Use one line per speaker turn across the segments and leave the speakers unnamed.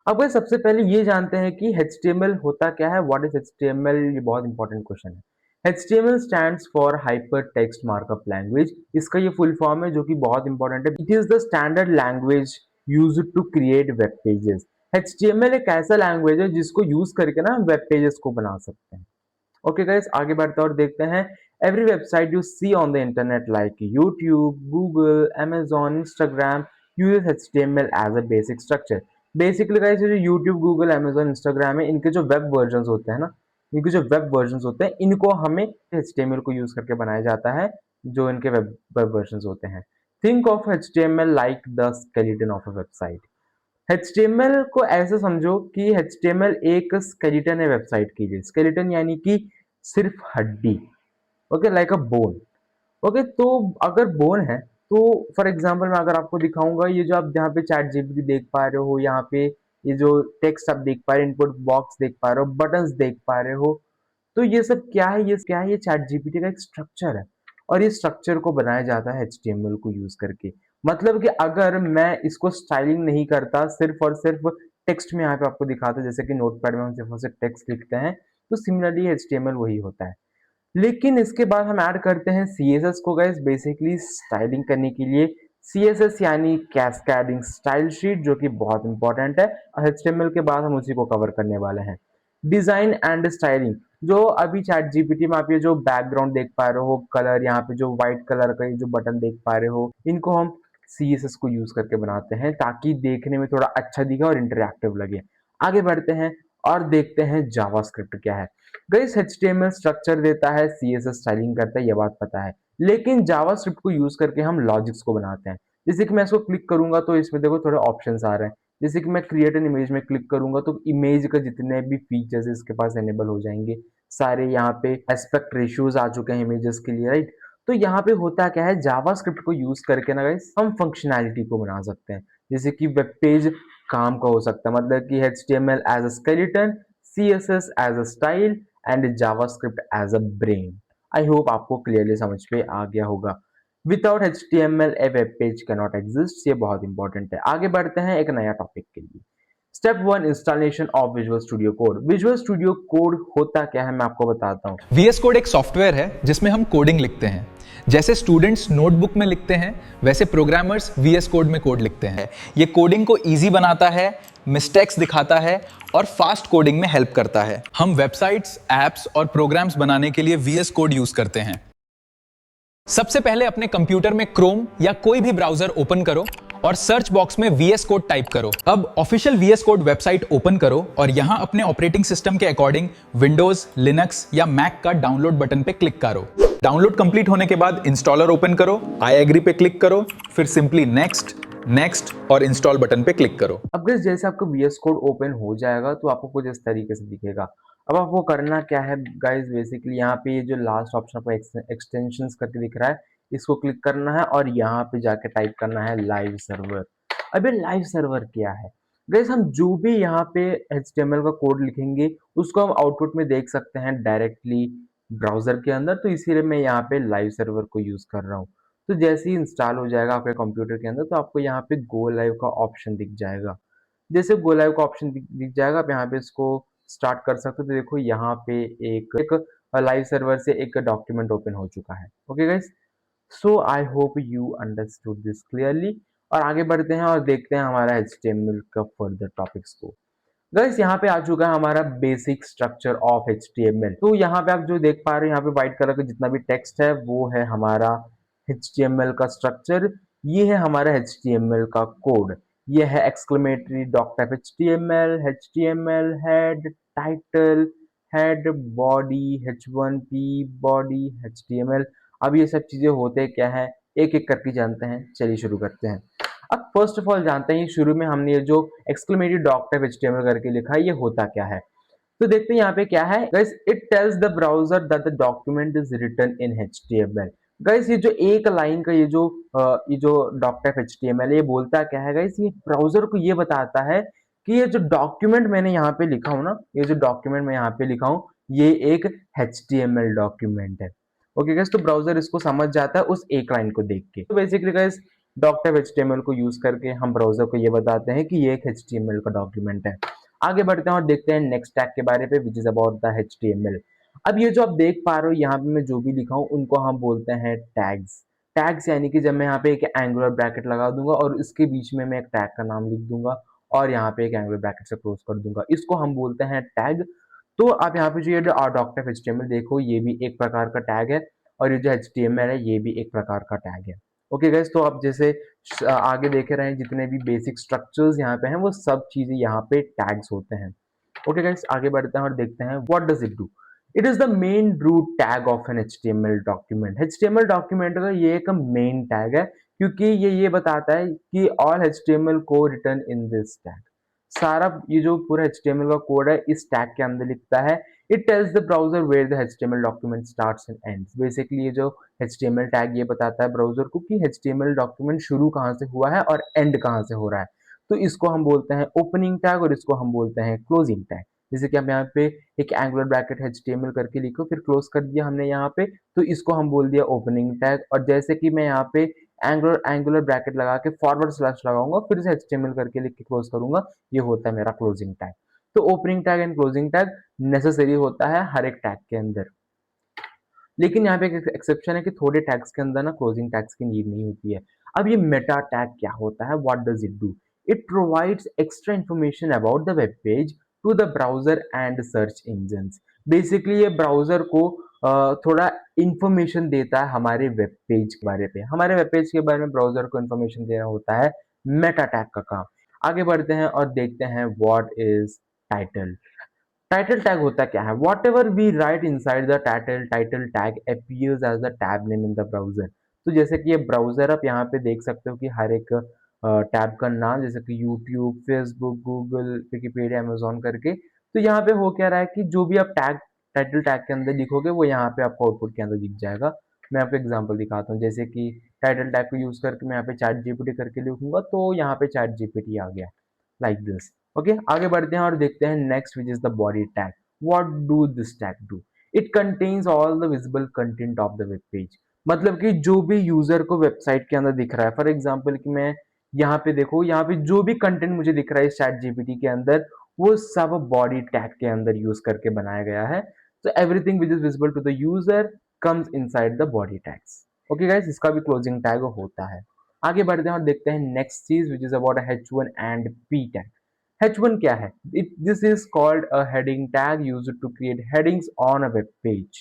अब गाइस सबसे पहले ये जानते हैं कि HTML होता क्या है, व्हाट इज HTML, ये बहुत इंपॉर्टेंट क्वेश्चन है। HTML stands for hyper text markup language, इसका ये फुल फॉर्म है जो कि बहुत इंपॉर्टेंट है। It is the standard language used to create web pages. HTML एक ऐसा लैंग्वेज है जिसको यूज करके ना वेब पेजेस को बना सकते हैं। ओके गाइस, आगे बढ़ते हैं और देखते हैं। Every website you see on the internet like YouTube, Google, Amazon, Instagram uses HTML as a basic structure. Basically guys ये जो यूट्यूब, गूगल, Amazon, इंस्टाग्राम है, इनके जो वेब वर्जन होते हैं ना, इनके जो वेब वर्जन होते हैं, इनको हमें HTML को यूज करके बनाया जाता है, जो इनके वेब वर्जन होते हैं। Think of HTML like the skeleton of a website. HTML को ऐसे समझो कि HTML एक स्केलेटन है वेबसाइट के लिए। स्केलेटन यानी कि सिर्फ हड्डी। ओके, लाइक अ बोन। ओके, तो अगर बोन है तो फॉर एग्जांपल मैं अगर आपको दिखाऊंगा, ये जो आप यहाँ पे चैट जीपीटी देख पा रहे हो, यहाँ पे ये जो टेक्स्ट आप देख पा रहे हो, इनपुट बॉक्स देख पा रहे हो, बटन्स देख पा रहे हो, तो ये सब क्या है, ये क्या है, ये चैट जीपीटी का एक स्ट्रक्चर है। और ये स्ट्रक्चर को बनाया जाता है HTML को यूज करके। मतलब कि अगर मैं इसको स्टाइलिंग नहीं करता, सिर्फ और सिर्फ टेक्स्ट में यहाँ पे आपको दिखाता, जैसे कि नोटपैड में हम सिर्फ और सिर्फ टेक्स्ट लिखते हैं, तो सिमिलरली HTML वही होता है। लेकिन इसके बाद हम ऐड करते हैं CSS को गाइस, बेसिकली स्टाइलिंग करने के लिए। CSS यानी कैस्केडिंग स्टाइल शीट, जो कि बहुत इंपॉर्टेंट है, और HTML के बाद हम उसी को कवर करने वाले हैं। डिजाइन एंड स्टाइलिंग, जो अभी चैट जीपीटी में आप ये जो बैकग्राउंड देख पा रहे हो, कलर, यहाँ पे जो व्हाइट कलर का ये जो बटन देख पा रहे हो, इनको हम CSS को यूज करके बनाते हैं ताकि देखने में थोड़ा अच्छा दिखे और इंटरेक्टिव लगे। आगे बढ़ते हैं और देखते हैं जावास्क्रिप्ट क्या है। गाइस HTML स्ट्रक्चर देता है, CSS स्टाइलिंग करता है, ये बात पता है। लेकिन जावास्क्रिप्ट को यूज करके हम लॉजिक्स को बनाते हैं। जैसे कि मैं इसको क्लिक करूंगा तो इसमें देखो थोड़े ऑप्शंस आ रहे हैं। जैसे कि मैं क्रिएट एन इमेज में क्लिक करूंगा तो इमेज का जितने भी फीचर्स इसके पास एनेबल हो जाएंगे सारे। यहाँ पे एस्पेक्ट रेशियोज आ चुके हैं इमेजेस के लिए, राइट। तो यहाँ पे होता क्या है, जावास्क्रिप्ट को यूज करके ना गाइस हम फंक्शनैलिटी को बना सकते हैं। जैसे कि वेब पेज काम का हो सकता है, मतलब कि HTML as a skeleton, CSS as a style and JavaScript as a brain. I hope आपको क्लियरली समझ पे आ गया होगा। Without HTML a web page can not exist, ये बहुत इंपॉर्टेंट है। आगे बढ़ते हैं एक नया टॉपिक के लिए। Step one, installation of visual studio code. Visual studio code होता क्या है, मैं आपको बताता हूँ।
VS कोड एक सॉफ्टवेयर है जिसमें हम कोडिंग लिखते हैं। जैसे स्टूडेंट्स नोटबुक में लिखते हैं, वैसे प्रोग्रामर्स VS कोड में कोड लिखते हैं। ये कोडिंग को इजी बनाता है, मिस्टेक्स दिखाता है और फास्ट कोडिंग में हेल्प करता है। हम वेबसाइट्स, एप्स और प्रोग्राम्स बनाने के लिए VS कोड यूज करते हैं। सबसे पहले अपने कंप्यूटर में क्रोम या कोई भी ब्राउजर ओपन करो और सर्च बॉक्स में VS कोड टाइप करो। अब official VS code website open करो और यहां अपने ऑपरेटिंग सिस्टम के अकॉर्डिंग विंडोज, लिनक्स या मैक का डाउनलोड बटन पे क्लिक करो। डाउनलोड कंप्लीट होने के बाद इंस्टॉलर ओपन करो, आई एग्री पे क्लिक करो, फिर सिंपली नेक्स्ट, नेक्स्ट और इंस्टॉल बटन पे क्लिक करो।
अब गाइस जैसे आपको VS कोड ओपन हो जाएगा तो आपको कुछ इस तरीके से दिखेगा। अब आपको करना क्या है गाइस, बेसिकली यहाँ पे ये जो लास्ट ऑप्शन आपको एक्सटेंशंस करके दिख रहा है, इसको क्लिक करना है और यहाँ पे जाके टाइप करना है लाइव सर्वर। अब ये लाइव सर्वर क्या है गाइस, हम जो भी यहाँ पे HTML का कोड लिखेंगे उसको हम आउटपुट में देख सकते हैं डायरेक्टली ब्राउजर के अंदर, तो इसीलिए मैं यहाँ पे लाइव सर्वर को यूज कर रहा हूँ। तो जैसे ही इंस्टॉल हो जाएगा आपके कंप्यूटर के अंदर तो आपको यहाँ पे गो लाइव का ऑप्शन दिख जाएगा। जैसे गो लाइव का ऑप्शन दिख जाएगा, आप यहाँ पे इसको स्टार्ट कर सकते हो। तो देखो यहाँ पे एक लाइव सर्वर से एक डॉक्यूमेंट ओपन हो चुका है। Okay guys, so I hope you understood this clearly. और आगे बढ़ते हैं और देखते हैं हमारा HTML का फर्दर टॉपिक्स को। गाइस यहाँ पे आ चुका है हमारा बेसिक स्ट्रक्चर ऑफ HTML। तो यहाँ पे आप जो देख पा रहे हो, यहाँ पे व्हाइट कलर का जितना भी टेक्स्ट है वो है हमारा HTML का स्ट्रक्चर। ये है हमारा HTML का कोड। ये है exclamatory dot type HTML head, title, head, body, H1P, body, HTML। अब ये सब चीजें होते क्या है, एक एक करके जानते हैं। चलिए शुरू करते हैं। अब फर्स्ट ऑफ ऑल जानते हैं, शुरू में हमने ये जो एक्सक्लेमेटरी डॉक टाइप HTML करके लिखा है, ये होता क्या है। तो देखते हैं यहाँ पे क्या है। Guys it tells the browser that the document is written in HTML। Guys ये जो एक लाइन का ये जो डॉक टाइप HTML है, ये बोलता क्या है गाइस, ये ब्राउजर को ये बताता है कि ये जो डॉक्यूमेंट मैंने यहाँ पे लिखा हूँ ना, ये जो डॉक्यूमेंट मैं यहाँ पे लिखा हूँ, ये एक HTML डॉक्यूमेंट है। ओके गाइस, तो ब्राउजर इसको समझ जाता है उस एक लाइन को देख के। तो बेसिकली गाइस डॉक्टर एचटीएमएल को यूज करके हम ब्राउजर को ये बताते हैं कि ये एक एचटीएमएल का डॉक्यूमेंट है। आगे बढ़ते हैं और देखते हैं नेक्स्ट टैग के बारे में, which is about the HTML. अब ये जो आप देख पा रहे हो यहाँ पे मैं जो भी लिखा हूँ उनको हम बोलते हैं टैग्स। टैग्स यानी कि जब मैं यहाँ पे एक एंगुलर ब्रैकेट लगा दूंगा और इसके बीच में मैं एक टैग का नाम लिख दूंगा और यहाँ पे एक एंगुलर ब्रैकेट से क्लोज कर दूंगा, इसको हम बोलते हैं टैग। तो आप यहाँ पे जो ये डॉक्टर एचटीएमएल देखो, ये भी एक प्रकार का टैग है और ये जो एचटीएमएल है ये भी एक प्रकार का टैग है। ओके गाइस, तो आप जैसे आगे देख रहे हैं जितने भी बेसिक स्ट्रक्चर्स यहाँ पे हैं वो सब चीजें यहाँ पे टैग्स होते हैं। ओके गाइस, आगे बढ़ते हैं और देखते हैं what does it do. It is the main root tag of an HTML document. HTML document का ये एक मेन टैग है क्योंकि ये बताता है कि ऑल एचटीएमएल को रिटर्न इन दिस टैग। सारा ये जो पूरा एचटीएमएल का कोड है इस टैग के अंदर लिखता है। It tells the browser where the HTML document starts and ends. Basically ये जो एचटीएमएल टैग ये बताता है ब्राउजर को कि एचटीएमएल डॉक्यूमेंट शुरू कहाँ से हुआ है और एंड कहाँ से हो रहा है। तो इसको हम बोलते हैं ओपनिंग टैग और इसको हम बोलते हैं क्लोजिंग टैग। जैसे कि हम यहाँ पे एक एंगुलर ब्रैकेट एचटीएमएल करके लिखो फिर क्लोज कर दिया हमने यहाँ पे, तो इसको हम बोल दिया ओपनिंग टैग। और जैसे कि मैं यहाँ पे एंगुलर ब्रैकेट लगा के फॉरवर्ड स्लैश लगाऊंगा फिर से एचटीएमएल करके लिख के क्लोज करूंगा, ये होता है मेरा क्लोजिंग टैग। तो opening tag and closing tag necessary होता है हर एक टैग के अंदर। लेकिन यहाँ पे एक एक्सेप्शन है कि थोड़े टैग्स के अंदर ना क्लोजिंग टैग्स की नीड नहीं होती है। अब ये मेटा टैग क्या होता है, what does it do. It provides extra information about the web page to the browser and search engines. Basically ये ब्राउजर को थोड़ा इंफॉर्मेशन देता है हमारे वेब पेज के बारे में। हमारे वेब पेज के बारे में ब्राउजर को इंफॉर्मेशन देना होता है मेटा टैग का काम। आगे बढ़ते हैं और देखते हैं what is title. Title tag होता क्या है, whatever we write inside the title tag appears as the tab name in the browser. तो जैसे कि ये ब्राउजर आप यहाँ पे देख सकते हो कि हर एक टैब का नाम, जैसे कि YouTube, Facebook, Google, Wikipedia, Amazon करके। तो यहाँ पे हो क्या रहा है कि जो भी आप टैग टाइटल टैग के अंदर लिखोगे वो यहाँ पे आपको आउटपुट के अंदर दिख जाएगा। मैं आपको एग्जांपल दिखाता हूँ, जैसे कि टाइटल टैग को यूज करके मैं यहाँ पे चैट जीपीटी करके लिखूंगा तो यहाँ पे चैट जीपीटी आ गया, लाइक दिस। ओके, आगे बढ़ते हैं और देखते हैं next, which is the body tag. What do this tag do. It contains all the visible content of the web page. मतलब कि जो भी यूजर को वेबसाइट के अंदर दिख रहा है, फॉर एग्जाम्पल कि मैं यहाँ पे देखो, यहाँ पे जो भी कंटेंट मुझे दिख रहा है इस चैट जीपीटी के अंदर वो सब बॉडी टैग के अंदर यूज करके बनाया गया है। तो everything which is visible to the user comes inside the body tags. Okay guys, इसका भी क्लोजिंग टैग होता है। आगे बढ़ते हैं और देखते हैं नेक्स्ट चीज, which is about H1 and P tag. H1 क्या है? This is called a heading tag used to create headings on a web page.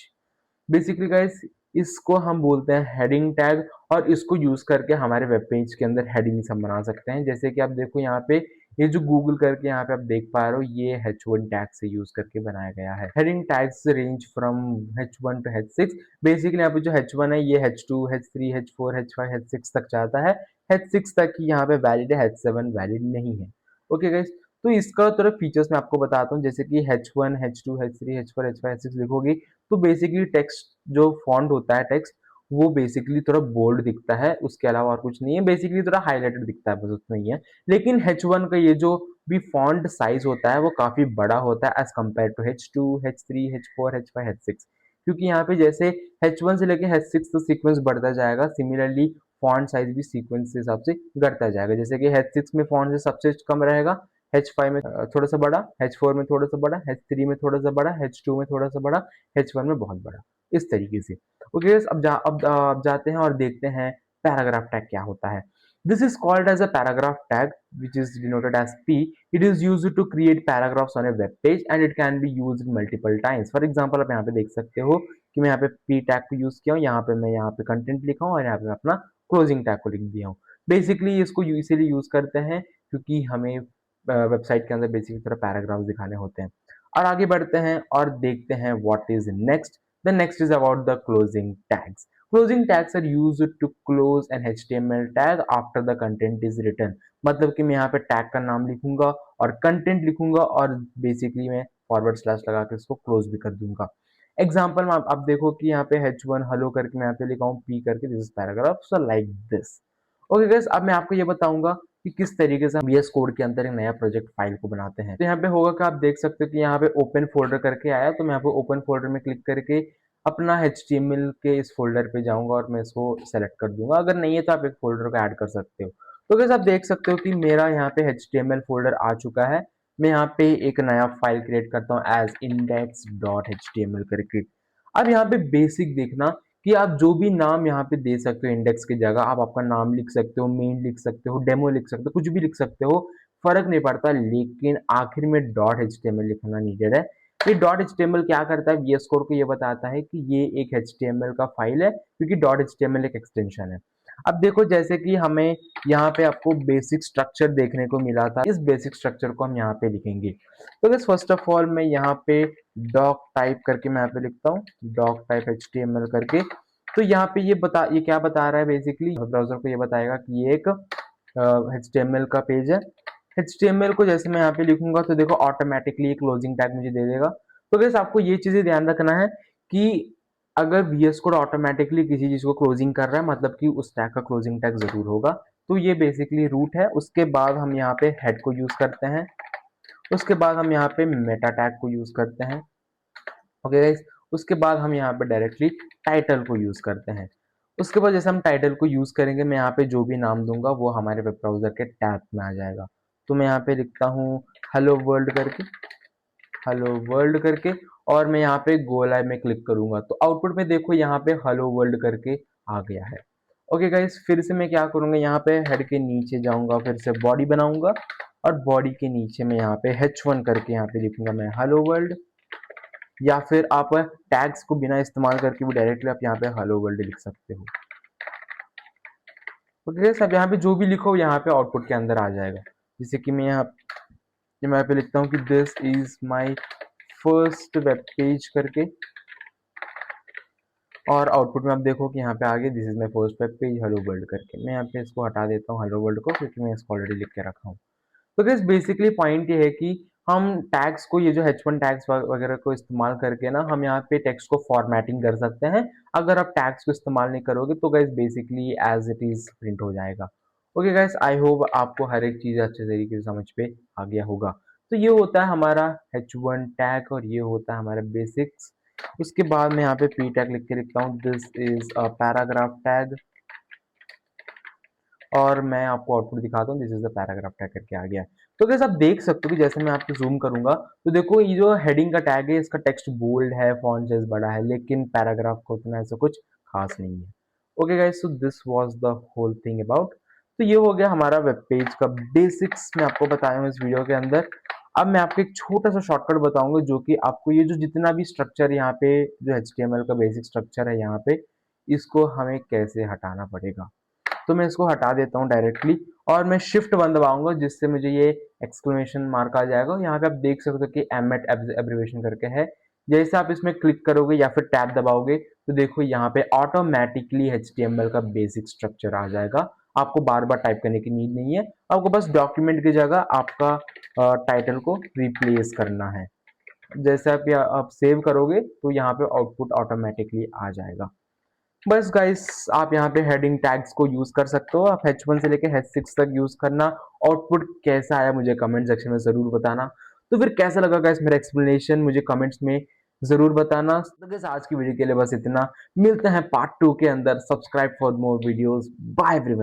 Basically guys इसको हम बोलते हैं हेडिंग टैग और इसको यूज करके हमारे वेब पेज के अंदर हेडिंग्स हम बना सकते हैं। जैसे कि आप देखो यहाँ पे ये जो गूगल करके यहाँ पे आप देख पा रहे हो ये H1 टैग से यूज करके बनाया गया है। Heading tags range from H1 to H6। Basically यहाँ पे जो H1 है ये H2, H3, H4, H5, H6 तक जाता है। H6 तक ही यहाँ पे वैलिड है, H7 वैलिड नहीं है। ओके गाइस, तो इसका थोड़ा फीचर्स मैं आपको बताता हूँ। जैसे कि H1, H2, H3, H4, H5, H6 लिखोगे तो बेसिकली टेक्स्ट जो फॉन्ट होता है टेक्स्ट वो बेसिकली थोड़ा बोल्ड दिखता है, उसके अलावा और कुछ नहीं है। बेसिकली थोड़ा हाईलाइटेड दिखता है, बस उतना ही है। लेकिन H1 का ये जो भी फॉन्ट साइज होता है वो काफी बड़ा होता है as compare to H2, H3, H4, H5, H6। क्योंकि यहाँ पे जैसे H1 से लेके H6 तो सीक्वेंस बढ़ता जाएगा, सिमिलरली फॉन्ट साइज भी सीक्वेंस के हिसाब से घटता जाएगा। जैसे कि H6 में फॉन्ट से सबसे कम रहेगा, H5 में थोड़ा सा बड़ा, H4 में थोड़ा सा बड़ा, H3 में थोड़ा सा बड़ा, H2 में थोड़ा सा बड़ा, H1 में बहुत बड़ा, इस तरीके से। ओके, अब जाते हैं और देखते हैं पैराग्राफ टैग क्या होता है। This is called as a paragraph tag which is denoted as P. It is used to create paragraphs on a web page and it can be used multiple times. For example आप यहाँ पे देख सकते हो कि मैं यहाँ पे P टैग को यूज किया हूँ, यहाँ पे मैं यहाँ पे कंटेंट लिखा हूँ और यहाँ पे मैं अपना क्लोजिंग टैग को लिख दिया हूँ। बेसिकली इसको इसीलिए यूज करते हैं क्योंकि हमें वेबसाइट के अंदर बेसिकली थोड़ा पैराग्राफ्स दिखाने होते हैं। और आगे बढ़ते हैं और देखते हैं what is next. The next is about the closing tags. Closing tags are used to close an HTML tag after the content is written. मतलब कि मैं यहाँ पे टैग का नाम लिखूंगा और कंटेंट लिखूंगा और बेसिकली मैं फॉरवर्ड स्लैश लगा के इसको क्लोज भी कर दूंगा। एग्जाम्पल में आप देखो कि यहाँ पे H1 हेलो करके मैं यहाँ पे लिखा हूँ P करके, this is paragraph, so like this. Okay guys, अब मैं आपको ये बताऊंगा कि किस तरीके से हम VS कोड के अंदर एक नया प्रोजेक्ट फाइल को बनाते हैं। तो यहाँ पे होगा कि आप देख सकते हो कि यहाँ पे ओपन फोल्डर करके आया, तो मैं यहाँ पे ओपन फोल्डर में क्लिक करके अपना HTML के इस फ़ोल्डर पे जाऊँगा और मैं इसको सेलेक्ट कर दूँगा। अगर नहीं है तो आप एक फ़ोल्डर को ऐड कर सकते हो। तो गाइस आप देख सकते हो कि मेरा यहाँ पे HTML फ़ोल्डर आ चुका है। मैं यहाँ पे एक नया फ़ाइल क्रिएट करता हूँ एज़ index.html करके। अब यहाँ पे बेसिक देखना कि आप जो भी नाम यहाँ पे दे सकते हो इंडेक्स की जगह, आप आपका नाम लिख सकते हो, मेन लिख सकते हो, डेमो लिख सकते हो, कुछ भी लिख सकते हो, फ़र्क नहीं पड़ता, लेकिन आखिर में .html लिखना नीडेड है। ये .html क्या करता है, VS कोड को ये बताता है कि ये एक HTML का फाइल है, क्योंकि .html एक एक्सटेंशन है। अब देखो जैसे कि हमें यहाँ पे आपको बेसिक स्ट्रक्चर देखने को मिला था, इस बेसिक स्ट्रक्चर को हम यहाँ पे लिखेंगे। तो गाइस फर्स्ट ऑफ ऑल मैं यहाँ पे डॉक टाइप करके मैं यहाँ पे लिखता हूँ, डॉक टाइप HTML करके। तो यहाँ पे ये क्या बता रहा है, बेसिकली ब्राउज़र को ये बताएगा कि ये एक HTML का पेज है। HTML को जैसे मैं यहाँ पे लिखूंगा तो देखो ऑटोमेटिकली एक क्लोजिंग टैग मुझे दे देगा। तो गाइस आपको ये चीजें ध्यान रखना है कि अगर VS कोड ऑटोमेटिकली किसी चीज को क्लोजिंग कर रहा है, मतलब कि उस टैग का क्लोजिंग टैग जरूर होगा। तो ये बेसिकली रूट है। उसके बाद हम यहाँ पे हेड को यूज करते हैं, उसके बाद हम यहाँ पे मेटा टैग को यूज करते हैं। ओके गाइस, उसके बाद हम यहाँ पे डायरेक्टली टाइटल को यूज करते हैं। उसके बाद जैसे हम टाइटल को यूज करेंगे, मैं यहाँ पे जो भी नाम दूंगा वो हमारे वेब ब्राउजर के टैब में आ जाएगा। तो मैं यहाँ पे लिखता हूँ हेलो वर्ल्ड करके, हेलो वर्ल्ड करके, और मैं यहाँ पे गो लाइव में क्लिक करूंगा तो आउटपुट में देखो यहाँ पे हेलो वर्ल्ड करके आ गया है। ओके गाइस, फिर से मैं क्या करूंगा, यहाँ पे हेड के नीचे जाऊंगा, फिर से बॉडी बनाऊंगा, और बॉडी के नीचे मैं यहाँ पे H1 करके यहाँ पे लिखूंगा मैं हेलो वर्ल्ड। या फिर आप टैग्स को बिना इस्तेमाल करके भी डायरेक्टली आप यहाँ पे हेलो वर्ल्ड लिख सकते हो। ओके सब यहाँ पे जो भी लिखो यहाँ पे आउटपुट के अंदर आ जाएगा। जैसे कि मैं यहाँ पे लिखता हूँ कि this is my first web page करके, और आउटपुट में आप देखो कि यहाँ पे आ गया this is my first web page hello world करके। मैं यहाँ पे इसको हटा देता हूँ हेलो वर्ल्ड को, क्योंकि मैं इसको ऑलरेडी लिख के रखा हूँ। तो गाइस बेसिकली पॉइंट ये है कि हम टैग्स को, ये जो H1 टैग्स वगैरह को इस्तेमाल करके ना हम यहाँ पे टेक्स्ट को फॉर्मेटिंग कर सकते हैं। अगर आप टैग्स को इस्तेमाल नहीं करोगे तो guys basically as it is print हो जाएगा। ओके गाइस, आई होप आपको हर एक चीज अच्छे तरीके से समझ पे आ गया होगा। तो ये होता है हमारा H1 टैग, और ये होता है हमारा बेसिक्स। उसके बाद मैं यहाँ पे P टैग लिख के लिखता हूँ this is a paragraph tag, और मैं आपको आउटपुट दिखाता हूँ this is the paragraph tag करके आ गया है। तो गाइस आप देख सकते हो कि जैसे मैं आपको जूम करूंगा तो देखो ये जो हेडिंग का टैग है इसका टेक्स्ट बोल्ड है, फॉन्ट साइज बड़ा है, लेकिन पैराग्राफ को उतना ऐसा कुछ खास नहीं है। Okay guys, so this was the whole thing about. तो ये हो गया हमारा वेब पेज का बेसिक्स, मैं आपको बताया हूँ इस वीडियो के अंदर। अब मैं आपको एक छोटा सा शॉर्टकट बताऊंगा जो कि आपको ये जो जितना भी स्ट्रक्चर यहाँ पे जो HTML का बेसिक स्ट्रक्चर है यहाँ पे, इसको हमें कैसे हटाना पड़ेगा। तो मैं इसको हटा देता हूँ डायरेक्टली, और मैं Shift 1 दबाऊंगा, जिससे मुझे ये एक्सक्लेमेशन मार्क आ जाएगा। यहाँ पे आप देख सकते हो कि एमएट एब्रिवेशन करके है। जैसे आप इसमें क्लिक करोगे या फिर टैब दबाओगे तो देखो यहाँ पे ऑटोमेटिकली HTML का बेसिक स्ट्रक्चर आ जाएगा। आपको बार बार टाइप करने की नीड नहीं है, आपको बस डॉक्यूमेंट की जगह आपका टाइटल को रिप्लेस करना है। जैसे आप सेव करोगे तो यहाँ पे आउटपुट ऑटोमेटिकली आ जाएगा। बस गाइस, आप यहाँ पे हेडिंग टैग्स को यूज कर सकते हो। आप H1 से लेके H6 तक यूज करना। आउटपुट कैसा आया मुझे कमेंट सेक्शन में जरूर बताना। तो फिर कैसा लगा गाइस मेरा एक्सप्लेनेशन, मुझे कमेंट्स में जरूर बताना। तो गाइस आज की वीडियो के लिए बस इतना, मिलते हैं पार्ट 2 के अंदर। Subscribe for more videos. Bye everyone.